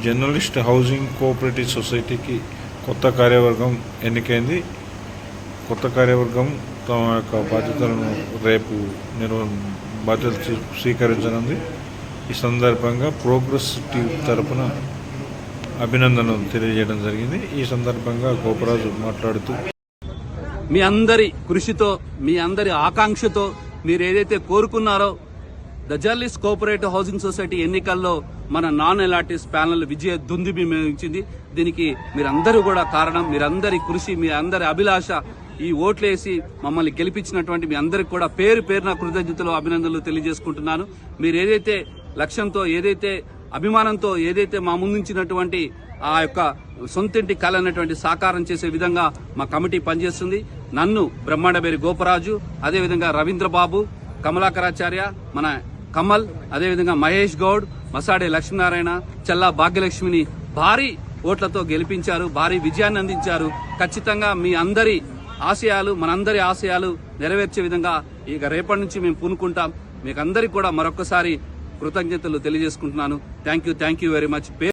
Journalist housing cooperative సొసైటీకి కొత్త కార్యవర్గం ఎన్నికైంది. కొత్త కార్యవర్గం తమ యొక్క బాధ్యతలను రేపు బాధ్యతలు స్వీకరించనుంది. ఈ సందర్భంగా ప్రోగ్రెస్ టీవీ తరపున అభినందనలు తెలియజేయడం జరిగింది. ఈ సందర్భంగా గోపరాజు మాట్లాడుతూ, మీ అందరి కృషితో, మీ అందరి ఆకాంక్షతో మీరు ఏదైతే కోరుకున్నారో the journalist cooperative housing society ఎన్నికల్లో మన నాన్ ఎలాటిస్ ప్యానెల్ విజయ దుందుబి మేమించింది. దీనికి మీరందరూ కూడా కారణం. మీరందరి కృషి, మీ అందరి అభిలాష, ఈ ఓట్లేసి మమ్మల్ని గెలిపించినటువంటి మీ అందరికి కూడా పేరు పేరున కృతజ్ఞతలు, అభినందనలు తెలియజేసుకుంటున్నాను. మీరు ఏదైతే లక్ష్యంతో, ఏదైతే అభిమానంతో, ఏదైతే మా ముందుంచినటువంటి ఆ యొక్క సొంతింటి కళ అన్నటువంటి సాకారం చేసే విధంగా మా కమిటీ పనిచేస్తుంది. నన్ను బ్రహ్మాండబేరి గోపరాజు, అదేవిధంగా రవీంద్రబాబు, కమలాకరాచార్య, మన కమల్, అదేవిధంగా మహేష్ గౌడ్, మసాడే లక్ష్మీనారాయణ, చల్లా భాగ్యలక్ష్మిని భారీ ఓట్లతో గెలిపించారు, భారీ విజయాన్ని అందించారు. ఖచ్చితంగా మీ అందరి ఆశయాలు, మనందరి ఆశయాలు నెరవేర్చే విధంగా ఇక రేపటి నుంచి మేము పూనుకుంటాం. మీకు అందరికీ కూడా మరొకసారి కృతజ్ఞతలు తెలియజేసుకుంటున్నాను. Thank you very much.